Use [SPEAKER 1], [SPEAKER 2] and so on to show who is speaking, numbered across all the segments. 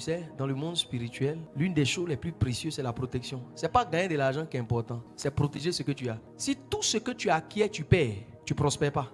[SPEAKER 1] sais, dans le monde spirituel, l'une des choses les plus précieuses, c'est la protection. C'est pas gagner de l'argent qui est important, c'est protéger ce que tu as. Si tout ce que tu acquiers, tu perds, tu prospères pas.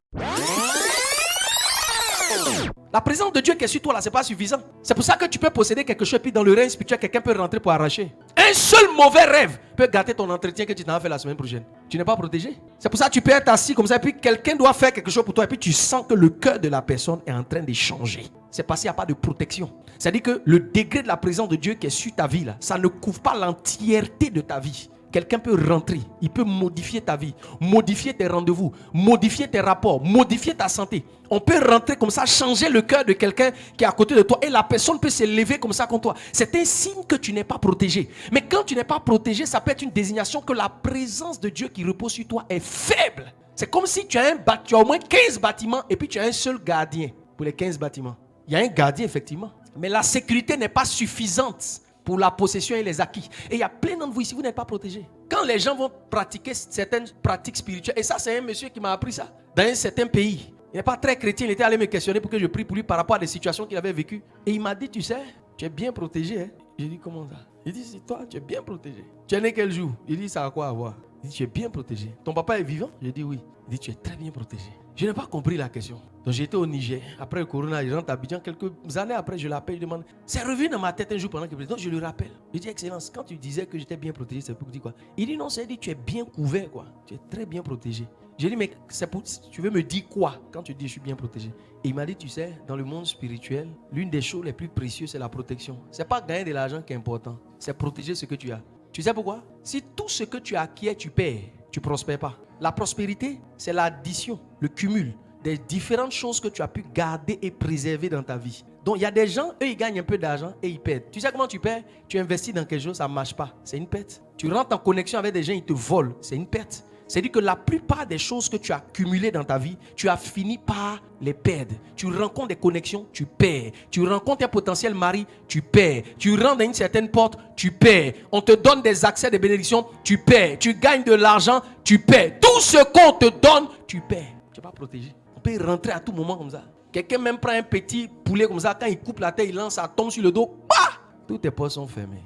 [SPEAKER 1] La présence de Dieu qui est sur toi là, c'est pas suffisant. C'est pour ça que tu peux posséder quelque chose et puis dans le règne spirituel, quelqu'un peut rentrer pour arracher. Un seul mauvais rêve peut gâter ton entretien que tu t'en as fait la semaine prochaine. Tu n'es pas protégé. C'est pour ça que tu peux être assis comme ça et puis quelqu'un doit faire quelque chose pour toi et puis tu sens que le cœur de la personne est en train de changer. C'est parce qu'il n'y a pas de protection. C'est-à-dire que le degré de la présence de Dieu qui est sur ta vie là, ça ne couvre pas l'entièreté de ta vie. Quelqu'un peut rentrer, il peut modifier ta vie, modifier tes rendez-vous, modifier tes rapports, modifier ta santé. On peut rentrer comme ça, changer le cœur de quelqu'un qui est à côté de toi et la personne peut se lever comme ça contre toi. C'est un signe que tu n'es pas protégé. Mais quand tu n'es pas protégé, ça peut être une désignation que la présence de Dieu qui repose sur toi est faible. C'est comme si tu as au moins 15 bâtiments et puis tu as un seul gardien pour les 15 bâtiments. Il y a un gardien effectivement, mais la sécurité n'est pas suffisante pour la possession et les acquis. Et il y a plein d'entre vous ici, vous n'êtes pas protégés. Quand les gens vont pratiquer certaines pratiques spirituelles, et ça c'est un monsieur qui m'a appris ça, dans un certain pays, il n'est pas très chrétien, il était allé me questionner pour que je prie pour lui par rapport à des situations qu'il avait vécues. Et il m'a dit, tu sais, tu es bien protégé. Hein? J'ai dit, comment ça? Il dit, c'est toi, tu es bien protégé. Tu es né quel jour? Il dit, ça a quoi à voir? Il dit, tu es bien protégé. Ton papa est vivant? J'ai dit, oui. Il dit, tu es très bien protégé. Je n'ai pas compris la question. Donc j'étais au Niger. Après le corona, je rentre à Abidjan. Quelques années après, je l'appelle, je demande. C'est revenu dans ma tête un jour pendant que je donc je le rappelle. Je dis, Excellence, quand tu disais que j'étais bien protégé, c'est pour dire quoi? Il dit, non, c'est dit, tu es bien couvert, quoi. Tu es très bien protégé. J'ai dit, mais c'est pour, tu veux me dire quoi quand tu dis je suis bien protégé? Et il m'a dit, tu sais, dans le monde spirituel, l'une des choses les plus précieuses, c'est la protection. C'est pas gagner de l'argent qui est important, c'est protéger ce que tu as. Tu sais pourquoi? Si tout ce que tu acquiers, tu perds, tu prospères pas. La prospérité, c'est l'addition, le cumul des différentes choses que tu as pu garder et préserver dans ta vie. Donc il y a des gens, eux, ils gagnent un peu d'argent et ils perdent. Tu sais comment tu perds? Tu investis dans quelque chose, ça ne marche pas. C'est une perte. Tu rentres en connexion avec des gens, ils te volent. C'est une perte. C'est-à-dire que la plupart des choses que tu as cumulées dans ta vie, tu as fini par les perdre. Tu rencontres des connexions, tu perds. Tu rencontres un potentiel mari, tu perds. Tu rentres dans une certaine porte, tu perds. On te donne des accès, des bénédictions, tu perds. Tu gagnes de l'argent, tu perds. Tout ce qu'on te donne, tu perds. Tu n'es pas protégé. On peut rentrer à tout moment comme ça. Quelqu'un même prend un petit poulet comme ça, quand il coupe la tête, il lance, ça tombe sur le dos. Bah! Toutes tes portes sont fermées.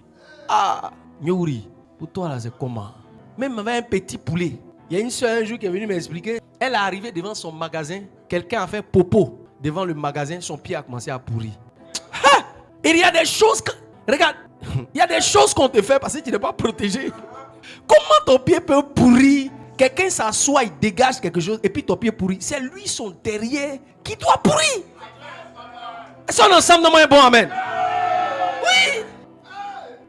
[SPEAKER 1] Ah! Nyouri, pour toi là, c'est comment? Même avec un petit poulet. Il y a une soeur un jour qui est venue m'expliquer. Elle est arrivée devant son magasin. Quelqu'un a fait popo devant le magasin. Son pied a commencé à pourrir. Ha! Il y a des choses que... Regarde. Il y a des choses qu'on te fait parce que tu n'es pas protégé. Comment ton pied peut pourrir? Quelqu'un s'assoit, il dégage quelque chose et puis ton pied pourrit. C'est lui, son derrière, qui doit pourrir. Est-ce qu'on ensemble dans un bon amen? Oui.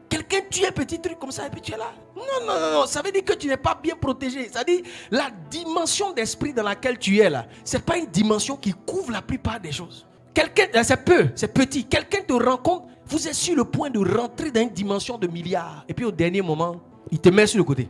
[SPEAKER 1] Quelqu'un tue un petit truc comme ça et puis tu es là. Non. Ça veut dire que tu n'es pas bien protégé. Ça veut dire la dimension d'esprit dans laquelle tu es là. Ce n'est pas une dimension qui couvre la plupart des choses. Quelqu'un, c'est petit. Quelqu'un te rencontre, vous êtes sur le point de rentrer dans une dimension de milliards. Et puis au dernier moment, il te met sur le côté.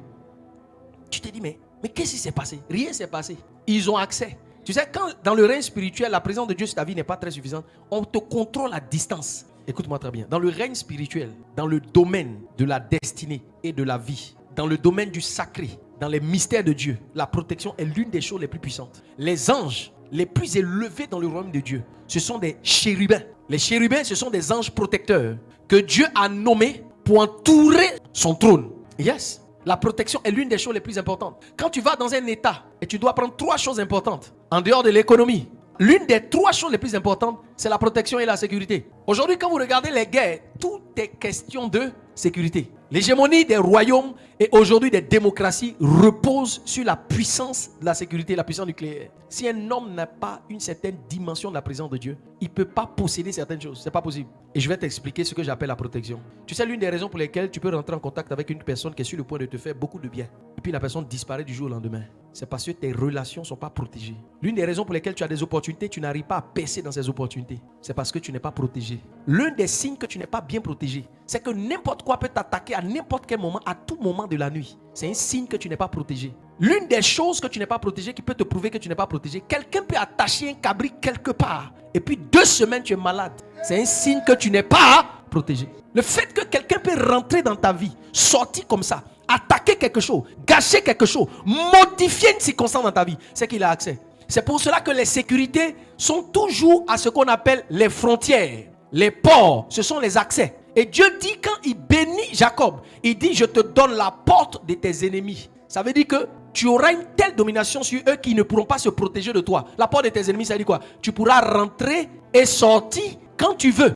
[SPEAKER 1] Tu te dis, mais qu'est-ce qui s'est passé? Rien ne s'est passé. Ils ont accès. Tu sais, quand dans le règne spirituel, la présence de Dieu sur ta vie n'est pas très suffisante, on te contrôle à distance. Écoute-moi très bien. Dans le règne spirituel, dans le domaine de la destinée et de la vie, dans le domaine du sacré, dans les mystères de Dieu, la protection est l'une des choses les plus puissantes. Les anges les plus élevés dans le royaume de Dieu, ce sont des chérubins. Les chérubins, ce sont des anges protecteurs que Dieu a nommés pour entourer son trône. Yes. La protection est l'une des choses les plus importantes. Quand tu vas dans un état et tu dois prendre 3 choses importantes en dehors de l'économie, l'une des 3 choses les plus importantes, c'est la protection et la sécurité. Aujourd'hui, quand vous regardez les guerres, tout est question de sécurité. L'hégémonie des royaumes et aujourd'hui des démocraties repose sur la puissance de la sécurité, la puissance nucléaire. Si un homme n'a pas une certaine dimension de la présence de Dieu, il ne peut pas posséder certaines choses. Ce n'est pas possible. Et je vais t'expliquer ce que j'appelle la protection. Tu sais, l'une des raisons pour lesquelles tu peux rentrer en contact avec une personne qui est sur le point de te faire beaucoup de bien. Et puis la personne disparaît du jour au lendemain. C'est parce que tes relations ne sont pas protégées. L'une des raisons pour lesquelles tu as des opportunités, tu n'arrives pas à percer dans ces opportunités. C'est parce que tu n'es pas protégé. L'un des signes que tu n'es pas bien protégé, c'est que n'importe quoi peut t'attaquer à n'importe quel moment, à tout moment de la nuit. C'est un signe que tu n'es pas protégé. L'une des choses que tu n'es pas protégé qui peut te prouver que tu n'es pas protégé, quelqu'un peut attacher un cabri quelque part et puis 2 semaines tu es malade. C'est un signe que tu n'es pas protégé. Le fait que quelqu'un peut rentrer dans ta vie, sortir comme ça, attaquer quelque chose, gâcher quelque chose, modifier une circonstance dans ta vie, c'est qu'il a accès. C'est pour cela que les sécurités sont toujours à ce qu'on appelle les frontières. Les portes, ce sont les accès. Et Dieu dit, quand il bénit Jacob, il dit, je te donne la porte de tes ennemis. Ça veut dire que tu auras une telle domination sur eux qu'ils ne pourront pas se protéger de toi. La porte de tes ennemis, ça veut dire quoi? Tu pourras rentrer et sortir quand tu veux.